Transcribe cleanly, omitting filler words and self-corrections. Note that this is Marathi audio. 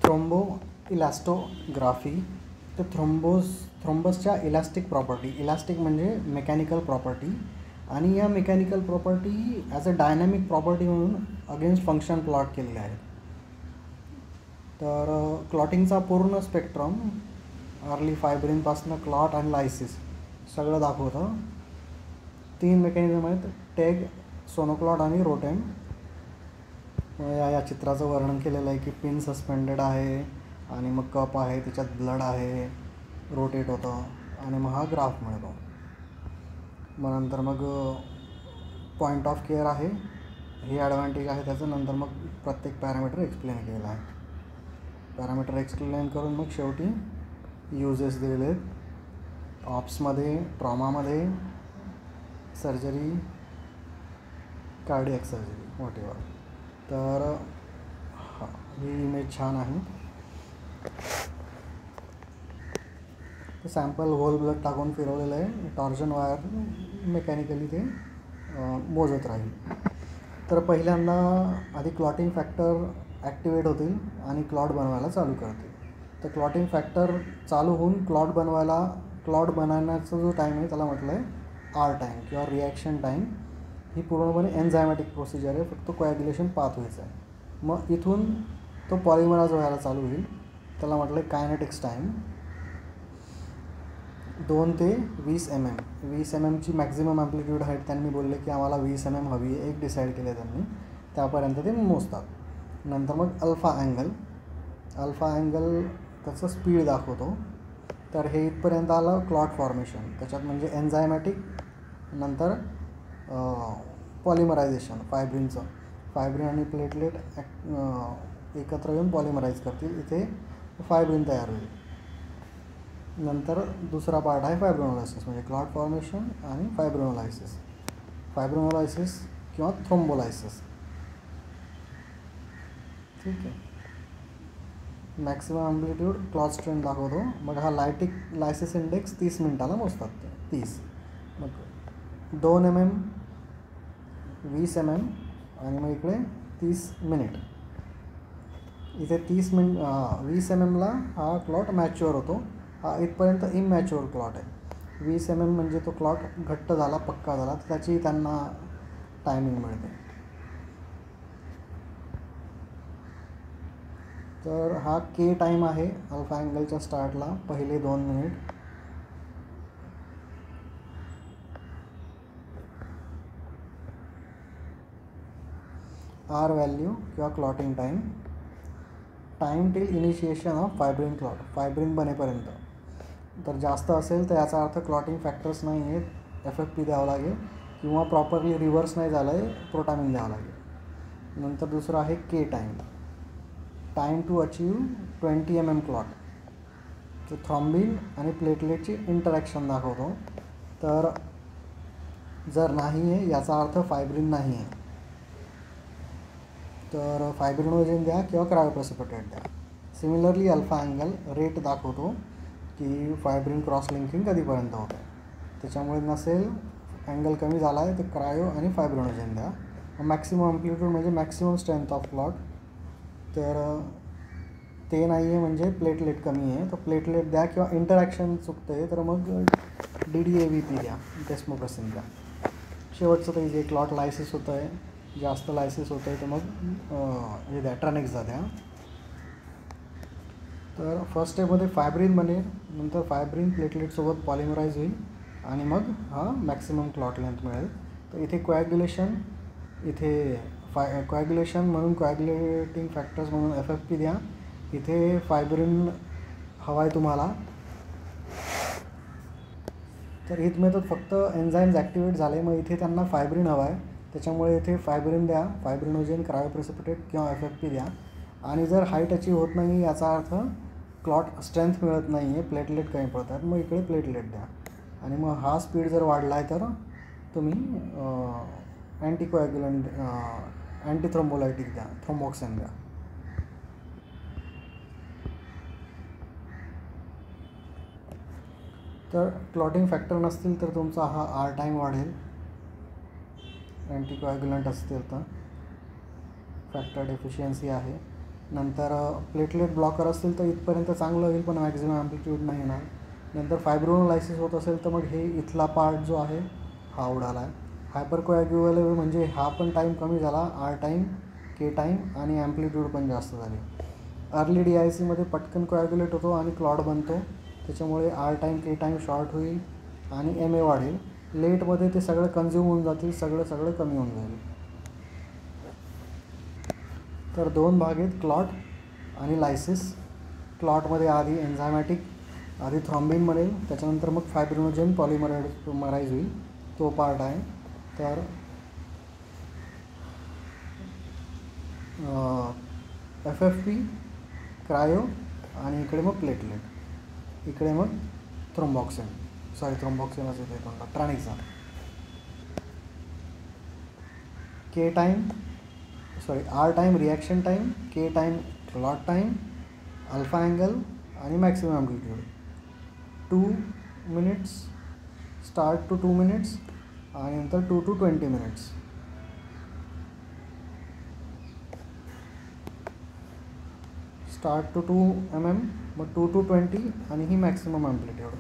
थ्रोम्बो इलॅस्टोग्राफी. तर थ्रोम्बसच्या इलॅस्टिक प्रॉपर्टी, इलॅस्टिक म्हणजे मेकॅनिकल प्रॉपर्टी, आणि या mechanical property as a dynamic property म्हणून अगेन्स्ट फंक्शन प्लॉट केलेले आहेत. तर क्लॉटिंगचा पूर्ण स्पेक्ट्रम अर्ली फायब्रिनपासून क्लॉट आणि लायसिस सगळं दाखवतं. 3 मेकॅनिझम आहेत, टेग, सोनोक्लॉट आणि रोटेम. या चित्राचं वर्णन केलेलं आहे की पिन सस्पेंडेड आहे आणि मग कप आहे, त्याच्यात ब्लड आहे, रोटेट होतं आणि मग हा ग्राफ मिळतो. मग नंतर मग पॉईंट ऑफ केअर आहे, हे ॲडव्हान्टेज आहे त्याचं. नंतर मग प्रत्येक पॅरामीटर एक्सप्लेन केलेलं आहे. पॅरामीटर एक्सप्लेन करून मग शेवटी युजेस दिलेले आहेत ऑप्समध्ये, ट्रॉमामध्ये, सर्जरी, कार्डियक सर्जरी, व्हॉटेवर. तर ही इमेज छान आहे. तर सॅम्पल होल ब्लड टाकून फिरवलेलं आहे, टॉर्जन वायर मेकॅनिकली ते मोजत राहील. तर पहिल्यांदा आधी क्लॉटिंग फॅक्टर ॲक्टिवेट होतील आणि क्लॉट बनवायला चालू करतील. तर क्लॉटिंग फॅक्टर चालू होऊन क्लॉट बनवण्याचा जो टाईम आहे त्याला म्हटलं आहे आर टाईम किंवा रिॲक्शन टाईम. ही पूर्णपणे एन्झायमॅटिक प्रोसिजर आहे, फक्त कोॲग्युलेशन पाथवेचं आहे. मग इथून तो पॉलिमराइज व्हायला चालू होईल, त्याला म्हटलं आहे कायनेटिक्स टाईम. 2 ते 20 mm. 20 mm ची मॅक्झिमम ॲम्प्लिट्यूड आहे. त्यांनी बोलले की आम्हाला 20 mm हवी आहे, एक डिसाईड केलं त्यांनी, त्यापर्यंत ते मोजतात. नंतर मग अल्फा अँगल त्याचं स्पीड दाखवतो. तर हे इथपर्यंत आलं क्लॉट फॉर्मेशन, त्याच्यात म्हणजे एन्झायमॅटिक, नंतर पॉलिमरायझेशन फायब्रिन आणि प्लेटलेट एकत्र येऊन पॉलिमराईज करतील, इथे फायब्रिन तयार होईल. नंतर दुसरा पार्ट आहे फायब्रोनोलायसिस, म्हणजे क्लॉट फॉर्मेशन आणि फायब्रोनोलायसिस किंवा थ्रोम्बोलायसिस. ठीक आहे. मॅक्सिमम ॲम्प्लिट्यूड क्लॉट स्ट्रेंथ दाखवतो. मग हा लायसिस इंडेक्स 30 मिनिटाला मोजतात ते, 30. मग 2 mm, 20 mm आणि मग इकडे 30 मिनिट. इथे 20 mmला हा क्लॉट मॅच्युअर होतो. हा इथपर्यंत इमॅच्युअर क्लॉट आहे. 20 mm म्हणजे तो क्लॉट घट्ट झाला, पक्का झाला, तर त्याची त्यांना टायमिंग मिळते. तर हा के टाईम आहे अल्फा अँगलच्या स्टार्टला, पहिले 2 मिनिट. आर व्हॅल्यू किंवा clotting time till initiation of fibrin बनेपर्यंत. तर जास्त असेल तर याचा अर्थ क्लॉटिंग फॅक्टर्स नाही आहेत, FFP द्यावं लागेल, किंवा प्रॉपरली रिव्हर्स नाही झालं आहे, प्रोटामिन द्यावं लागेल. नंतर दुसरं आहे K time to achieve 20 mm clot. तर थ्रॉम्बिन आणि प्लेटलेटची इंटरॅक्शन दाखवतो. तर जर नाही आहे याचा अर्थ फायब्रिन नाही आहे, तर फायब्रिनोजेन द्या किंवा क्रायोप्रेसिपिटेट द्या. सिमिलरली अल्फा अँगल रेट दाखवतो की फायब्रिन क्रॉस लिंकिंग कधीपर्यंत होतं आहे. त्याच्यामुळे नसेल, अँगल कमी झाला आहे, तर क्रायो आणि फायब्रिनोजेन द्या. मॅक्सिमम ॲम्प्लिट्यूड म्हणजे मॅक्सिमम स्ट्रेंथ ऑफ क्लॉट. तर ते नाही आहे म्हणजे प्लेटलेट कमी आहे, तर प्लेटलेट द्या, किंवा इंटरॅक्शन चुकतं आहे तर मग DDAVP द्या, डेस्मोप्रेसिन द्या. शेवटचं तर जे क्लॉट लायसिस होतं आहे, जास्त लायसिस होतं आहे, तर मग हे द्या, ट्रॅनेक्झा द्या. तर फर्स्ट स्टेपमध्ये फायब्रिन बनेल, नंतर फायब्रिन प्लेटलेटसोबत पॉलिमराईज होईल आणि मग हा मॅक्सिमम क्लॉट लेंथ मिळेल. तर इथे कोॲग्युलेशन म्हणून कोॲग्युलेटिंग फॅक्टर्स म्हणून FFP द्या. इथे फायब्रिन हवा आहे तुम्हाला, तर इथं मेथड फक्त एन्झाईम्स ॲक्टिवेट झाले, मग इथे त्यांना फायब्रिन हवा आहे, त्याच्यामुळे इथे फायब्रिन द्या, फायब्रिनोजेन, क्रायोप्रेसिपिटेट किंवा FFP द्या. आणि जर हाईट अचीव होत नाही याचा अर्थ क्लॉट स्ट्रेंथ मिळत नाही आहे, प्लेटलेट कमी पडतात, मग इकडे प्लेटलेट द्या. आणि मग हा स्पीड जर वाढला आहे तर तुम्ही अँटीथ्रोम्बोलायटिक द्या, थ्रोम्बोक्सिन द्या. तर क्लॉटिंग फॅक्टर नसतील तर तुमचा हा आर टाईम वाढेल, अँटीकोॲग्युलंट असतील तर फॅक्टर डेफिशियन्सी आहे. नंतर प्लेटलेट ब्लॉकर असतील तर इथपर्यंत चांगलं होईल, पण मॅक्झिमम ॲम्प्लिट्यूड नाही येणार. नंतर फायब्रोनोलायसिस होत असेल तर मग हे इथला पार्ट जो आहे हा उडाला आहे. हायपरकोॲग्युलेबल म्हणजे हा पण टाईम कमी झाला, आर टाईम, के टाईम आणि ॲम्प्लिट्यूड पण जास्त झाली. अर्ली DICमध्ये पटकन कोॲग्युलेट होतो आणि क्लॉट बनतो, त्याच्यामुळे R time, K time short होईल आणि MA वाढेल. लेटमध्ये ते सगळं कन्झ्युम होऊन जातील, सगळं कमी होऊन जाईल. तर 2 भाग आहेत, क्लॉट आणि लायसिस. क्लॉटमध्ये आधी एन्झायमॅटिक, आधी थ्रॉम्बिन बनेल, त्याच्यानंतर मग फायब्रिनोजेन पॉलिमराईज होईल, तो पार्ट आहे. तर FFP, क्रायो आणि इकडे मग प्लेटलेट, इकडे मग थ्रोम्बॉक्सिनच येते कोणता, Tranexa. R time reaction time, K time clot time, alpha angle आणि maximum amplitude 2 minutes start to 2 minutes आणि नंतर 2 to 20 minutes. Start to 2 mm, मग 2 to 20 आणि ही मॅक्सिमम ॲम्प्लिट्यूड.